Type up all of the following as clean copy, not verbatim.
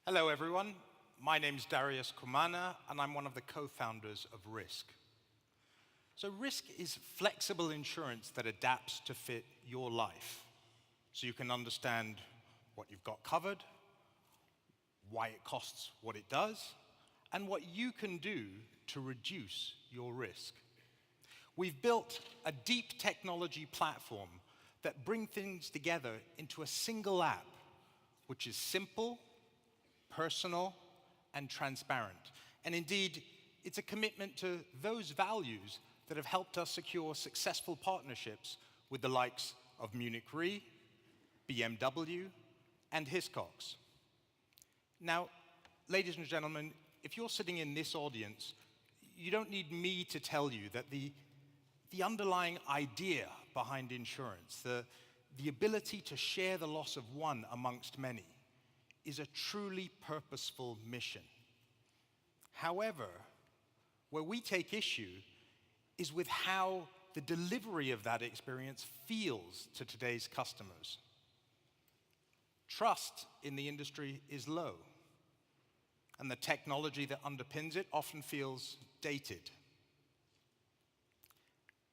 Hello, everyone. My name's Darius Kumana, and I'm one of the co-founders of Wrisk. So Wrisk is flexible insurance that adapts to fit your life, so you can understand what you've got covered, why it costs what it does, and what you can do to reduce your risk. We've built a deep technology platform that brings things together into a single app, which is simple, personal, and transparent. And indeed, it's a commitment to those values that have helped us secure successful partnerships with the likes of Munich Re, BMW, and Hiscox. Now, ladies and gentlemen, if you're sitting in this audience, you don't need me to tell you that the underlying idea behind insurance, the ability to share the loss of one amongst many, is a truly purposeful mission. However, where we take issue is with how the delivery of that experience feels to today's customers. Trust in the industry is low, and the technology that underpins it often feels dated.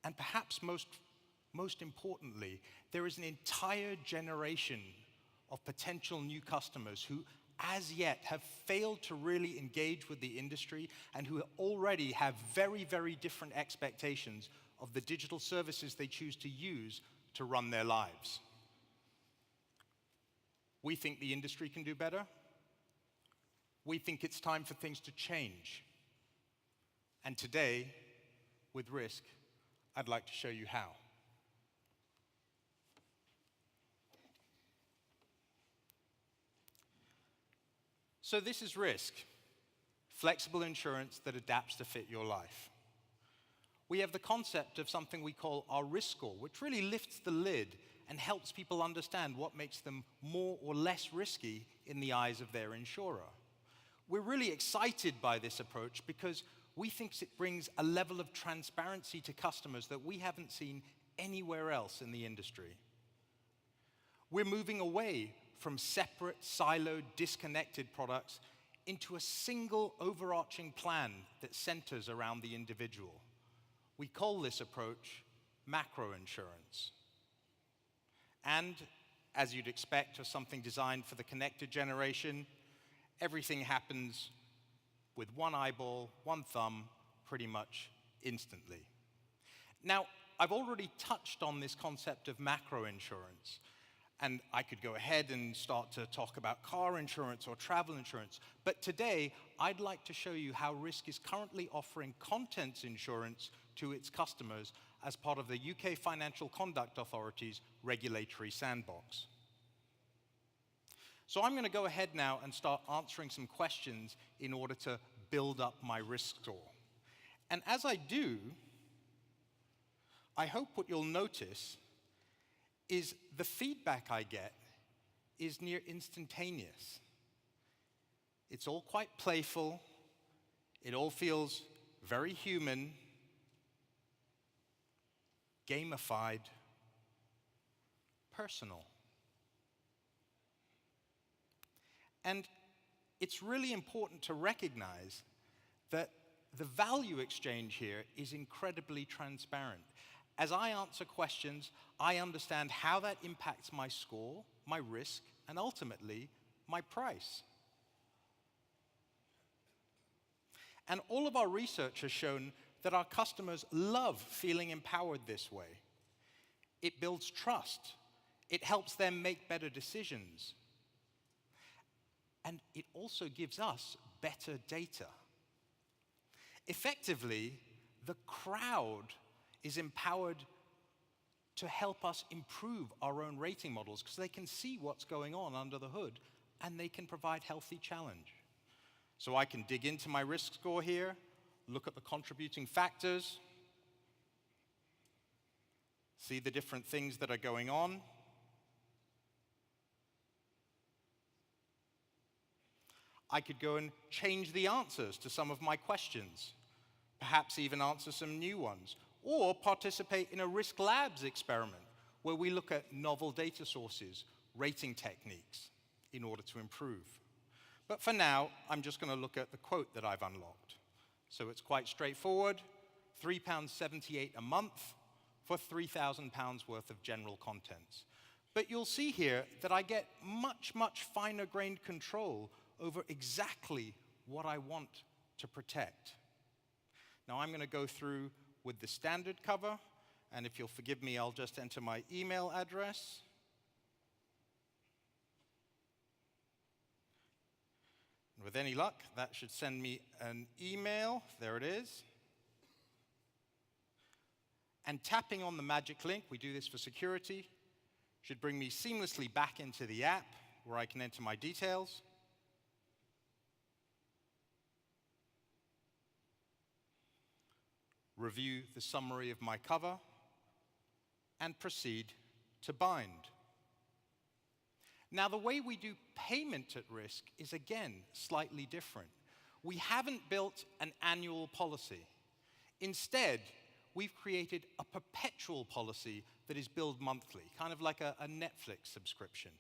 And perhaps most importantly, there is an entire generation of potential new customers who, as yet, have failed to really engage with the industry and who already have very, very different expectations of the digital services they choose to use to run their lives. We think the industry can do better. We think it's time for things to change. And today, with Wrisk, I'd like to show you how. So this is Wrisk, flexible insurance that adapts to fit your life. We have the concept of something we call our risk score, which really lifts the lid and helps people understand what makes them more or less risky in the eyes of their insurer. We're really excited by this approach because we think it brings a level of transparency to customers that we haven't seen anywhere else in the industry. We're moving away from separate, siloed, disconnected products into a single overarching plan that centers around the individual. We call this approach macro insurance. And as you'd expect of something designed for the connected generation, everything happens with one eyeball, one thumb, pretty much instantly. Now, I've already touched on this concept of macro insurance. And I could go ahead and start to talk about car insurance or travel insurance. But today, I'd like to show you how Wrisk is currently offering contents insurance to its customers as part of the UK Financial Conduct Authority's regulatory sandbox. So I'm going to go ahead now and start answering some questions in order to build up my risk score. And as I do, I hope what you'll notice is the feedback I get is near instantaneous. It's all quite playful. It all feels very human, gamified, personal. And it's really important to recognize that the value exchange here is incredibly transparent. As I answer questions, I understand how that impacts my score, my risk, and ultimately, my price. And all of our research has shown that our customers love feeling empowered this way. It builds trust. It helps them make better decisions. And it also gives us better data. Effectively, the crowd is empowered to help us improve our own rating models because they can see what's going on under the hood and they can provide healthy challenge. So I can dig into my risk score here, look at the contributing factors, see the different things that are going on. I could go and change the answers to some of my questions, perhaps even answer some new ones, or participate in a Risk Labs experiment where we look at novel data sources, rating techniques in order to improve. But for now, I'm just going to look at the quote that I've unlocked. So it's quite straightforward, £3.78 a month for £3,000 worth of general contents. But you'll see here that I get much, much finer-grained control over exactly what I want to protect. Now I'm going to go through with the standard cover, and if you'll forgive me, I'll just enter my email address. And with any luck, that should send me an email. There it is. And tapping on the magic link, we do this for security, should bring me seamlessly back into the app where I can enter my details. Review the summary of my cover, and proceed to bind. Now, the way we do payment at Wrisk is, again, slightly different. We haven't built an annual policy. Instead, we've created a perpetual policy that is billed monthly, kind of like a Netflix subscription.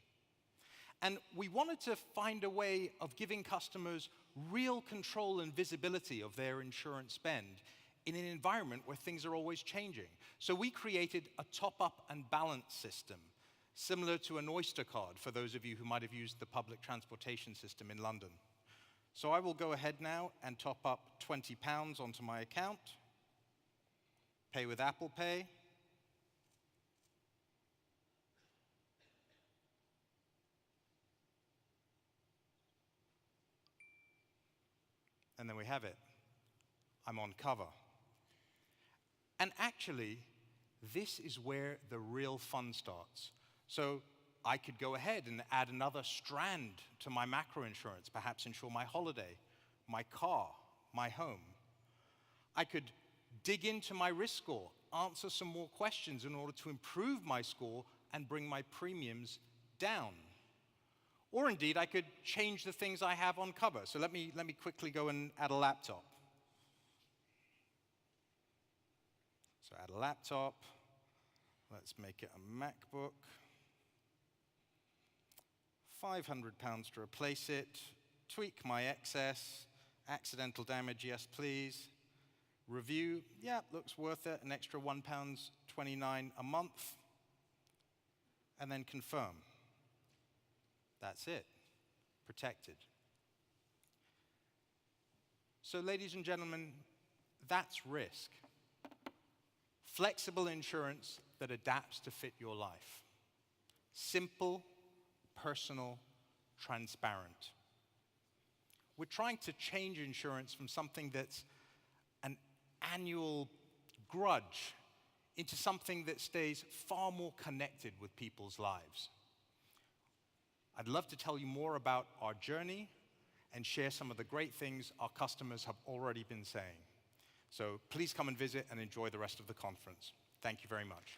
And we wanted to find a way of giving customers real control and visibility of their insurance spend in an environment where things are always changing. So we created a top-up and balance system, similar to an Oyster card for those of you who might have used the public transportation system in London. So I will go ahead now and top up £20 onto my account, pay with Apple Pay, and then we have it. I'm on cover. And actually, this is where the real fun starts. So I could go ahead and add another strand to my macro insurance, perhaps insure my holiday, my car, my home. I could dig into my risk score, answer some more questions in order to improve my score and bring my premiums down. Or indeed, I could change the things I have on cover. So let me quickly go and add a laptop. So add a laptop. Let's make it a MacBook. £500 to replace it. Tweak my excess. Accidental damage, yes please. Review, yeah, looks worth it. An extra £1.29 a month. And then confirm. That's it. Protected. So ladies and gentlemen, that's Wrisk. Flexible insurance that adapts to fit your life. Simple, personal, transparent. We're trying to change insurance from something that's an annual grudge into something that stays far more connected with people's lives. I'd love to tell you more about our journey and share some of the great things our customers have already been saying. So please come and visit and enjoy the rest of the conference. Thank you very much.